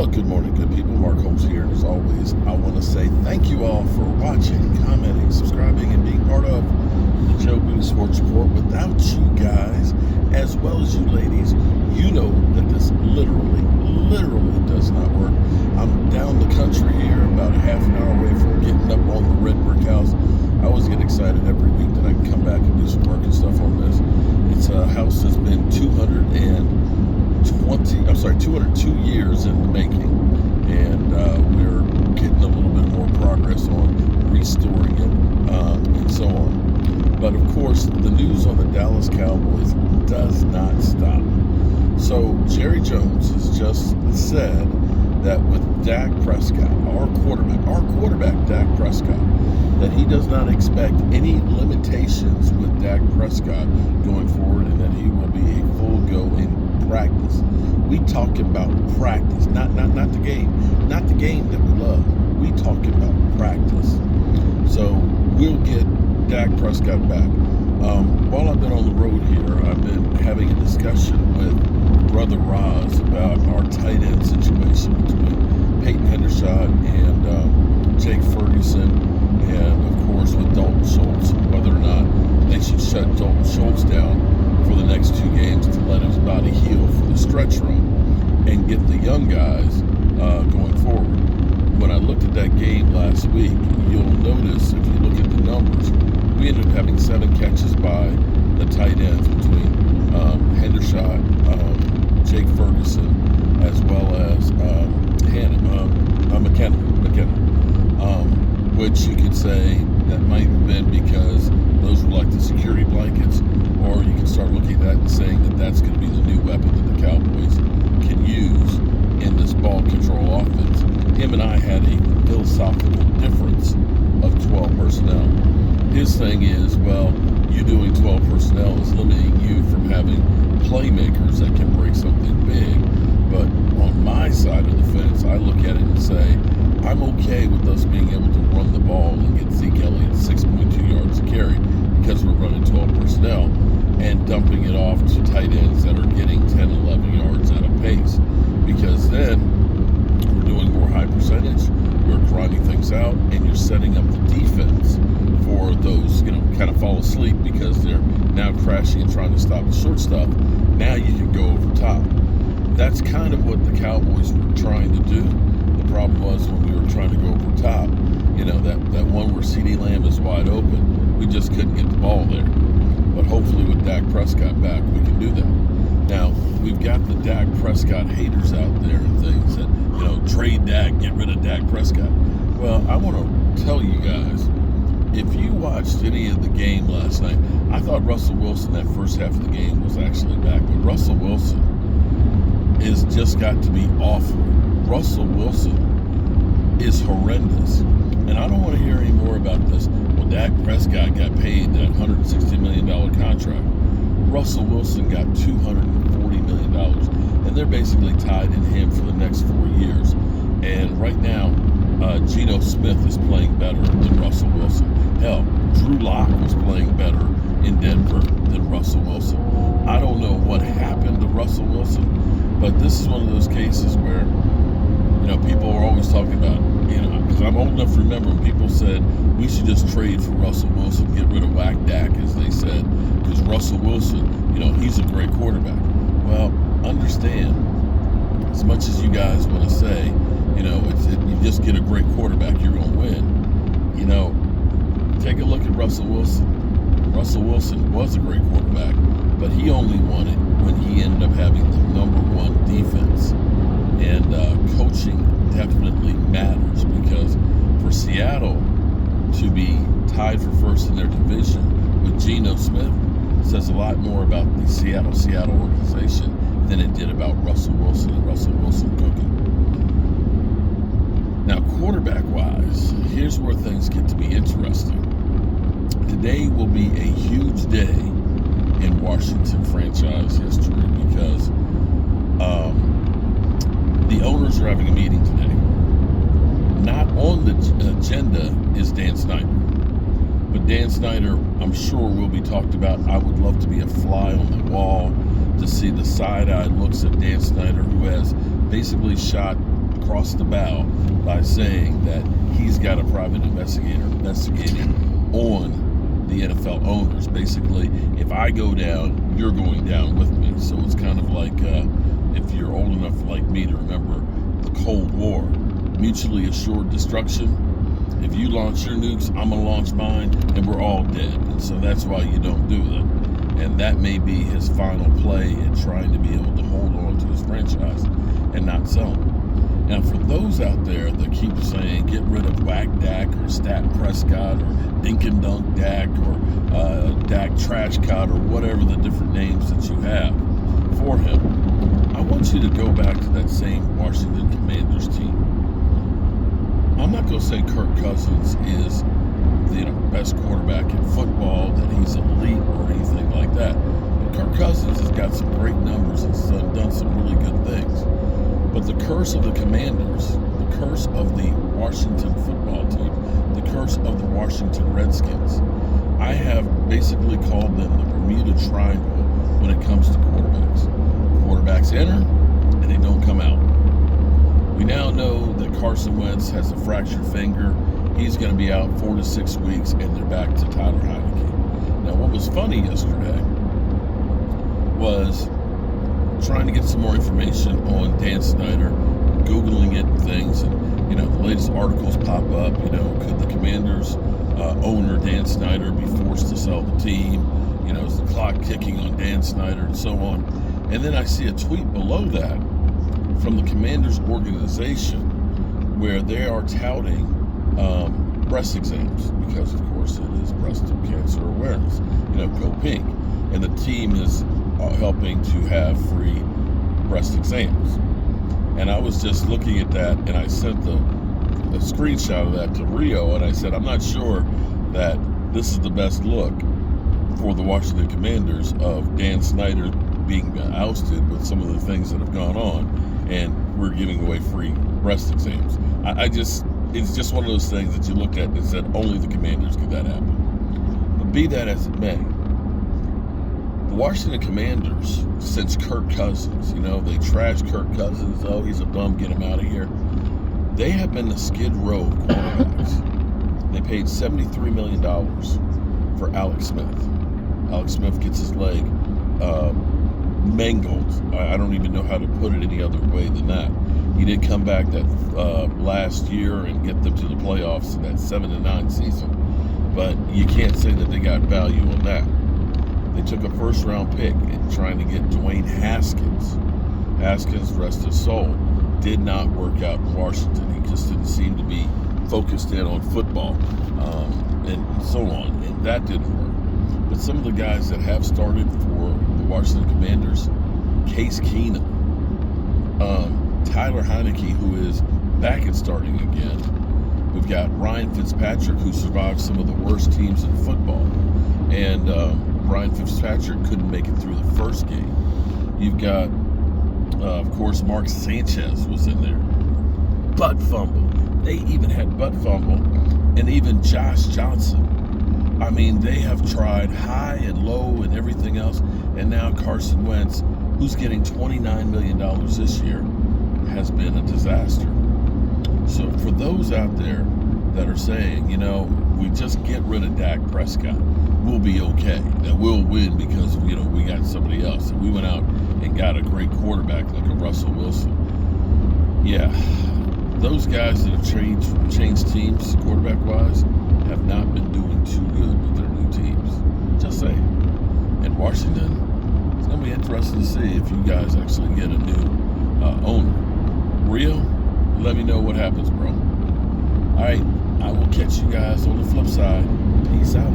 Well, good morning, good people. Mark Holmes here, and as always, I want to say thank you all for watching, commenting, subscribing, and being part of the Joe Boone Sports Report. Without you guys, as well as you ladies, you know that this literally does not work. I'm down the country here, about a half an hour away from getting up on the red brick house. I always get excited every week that I can come back and do some work and stuff on this. It's a house that's been 202 years in the making, and we're getting a little bit more progress on restoring it, and so on. But of course, the news on the Dallas Cowboys does not stop. So Jerry Jones has just said that with Dak Prescott, our quarterback Dak Prescott, that he does not expect any limitations with Dak Prescott going forward, and that he will be a full go in practice. We talking about practice, not the game, not the game that we love. We talking about practice. So we'll get Dak Prescott back. While I've been on the road here, I've been having a discussion with Brother Roz about our tight end situation between Peyton Hendershot and Jake Ferguson, and of course with Dalton Schultz, whether or not they should shut Dalton Schultz down for the next 2 games to let his body heal for the stretch run and get the young guys going forward. When I looked at that game last week, you'll notice if you look at the numbers, we ended up having 7 catches by the tight ends between Hendershot, Jake Ferguson, as well as McKenna, which you could say that might have been because those were like the security blankets, or you can start looking at that and saying that that's going to be the new weapon that the Cowboys can use in this ball control offense. Him and I had a philosophical difference of 12 personnel. His thing is, well, you doing 12 personnel is limiting you from having playmakers that can break something big. But on my side of the fence, I look at it and say, I'm okay with us being able to run the ball and get Zeke Elliott 6.2 yards a carry because we're running 12 personnel and dumping it off to tight ends that are getting 10, 11 yards at a pace. Because then we're doing more high percentage, we're grinding things out, and you're setting up the defense for those, kind of fall asleep because they're now crashing and trying to stop the short stuff. Now you can go over top. That's kind of what the Cowboys were trying to do. The problem was when we were trying to go over top, that one where CeeDee Lamb is wide open, we just couldn't get the ball there. But hopefully with Dak Prescott back, we can do that. Now, we've got the Dak Prescott haters out there and things that, trade Dak, get rid of Dak Prescott. Well, I want to tell you guys, if you watched any of the game last night, I thought Russell Wilson that first half of the game was actually back. But Russell Wilson is just got to be awful. Russell Wilson is horrendous. And I don't want to hear any more about this. Well, Dak Prescott got paid that $160 million contract. Russell Wilson got $240 million. And they're basically tied in him for the next 4 years. And right now, Geno Smith is playing better than Russell Wilson. Hell, Drew Lock was playing better in Denver than Russell Wilson. I don't know what happened to Russell Wilson, but this is one of those cases where, people are always talking about, because I'm old enough to remember when people said we should just trade for Russell Wilson, get rid of Whack Dak, as they said, because Russell Wilson, he's a great quarterback. Well, understand, as much as you guys want to say, you just get a great quarterback, you're going to win. Take a look at Russell Wilson. Russell Wilson was a great quarterback, but he only won it when he ended up having the number 1 defense. And coaching definitely matters, because for Seattle to be tied for first in their division with Geno Smith says a lot more about the Seattle organization than it did about Russell Wilson and Russell Wilson cooking. Now, quarterback-wise, here's where things get to be interesting. Today will be a huge day in Washington franchise history because the owners are having a meeting today. Not on the agenda is Dan Snyder. But Dan Snyder, I'm sure, will be talked about. I would love to be a fly on the wall to see the side-eye looks at Dan Snyder, who has basically shot across the bow by saying that he's got a private investigator investigating on the NFL owners. Basically, if I go down, you're going down with me. So it's kind of like if you're old enough like me to remember the Cold War, mutually assured destruction. If you launch your nukes, I'm going to launch mine, and we're all dead. And so that's why you don't do that. And that may be his final play in trying to be able to hold on to his franchise and not sell him. Now, for those out there that keep saying, get rid of Whack Dak or Stat Prescott or Dink and Dunk Dak or Dak Trash Cot or whatever the different names that you have for him, I want you to go back to that same Washington Commanders team. I'm not going to say Kirk Cousins is the best quarterback in football, that he's elite or anything like that. But Kirk Cousins has got some great numbers and done some really good things. But the curse of the Commanders, the curse of the Washington football team, the curse of the Washington Redskins, I have basically called them the Bermuda Triangle when it comes to quarterbacks. Quarterbacks enter and they don't come out. We now know that Carson Wentz has a fractured finger. He's going to be out 4 to 6 weeks, and they're back to Tyler Heineke. Now, what was funny yesterday was trying to get some more information on Dan Snyder, Googling it and things, and, the latest articles pop up. Could the Commanders owner, Dan Snyder, be forced to sell the team? Is the clock ticking on Dan Snyder and so on? And then I see a tweet below that from the Commanders organization where they are touting breast exams because, of course, it is breast cancer awareness. Go pink. And the team is helping to have free breast exams. And I was just looking at that, and I sent a screenshot of that to Rio, and I said, I'm not sure that this is the best look for the Washington Commanders of Dan Snyder being ousted with some of the things that have gone on, and we're giving away free breast exams. It's just one of those things that you look at and said, only the Commanders could that happen. But be that as it may, the Washington Commanders, since Kirk Cousins, they trashed Kirk Cousins, oh, he's a bum, get him out of here. They have been the Skid Row of quarterbacks. They paid $73 million for Alex Smith. Alex Smith gets his leg mangled. I don't even know how to put it any other way than that. He did come back that last year and get them to the playoffs in that 7-9 season. But you can't say that they got value on that. They took a first-round pick in trying to get Dwayne Haskins. Haskins, rest his soul, did not work out in Washington. He just didn't seem to be focused in on football and so on. And that didn't work. But some of the guys that have started for the Washington Commanders, Case Keenum, Tyler Heineke, who is back and starting again. We've got Ryan Fitzpatrick, who survived some of the worst teams in football. And Ryan Fitzpatrick couldn't make it through the first game. You've got, of course, Mark Sanchez was in there. Butt fumble. They even had butt fumble. And even Josh Johnson. I mean, they have tried high and low and everything else. And now Carson Wentz, who's getting $29 million this year, has been a disaster. So for those out there that are saying, we just get rid of Dak Prescott, we'll be okay, that we'll win because, we got somebody else. And we went out and got a great quarterback like a Russell Wilson. Yeah, those guys that have changed teams quarterback-wise have not been doing too good with their new teams. Just saying. In Washington, it's going to be interesting to see if you guys actually get a new owner. Rio, let me know what happens, bro. All right, I will catch you guys on the flip side. Peace out.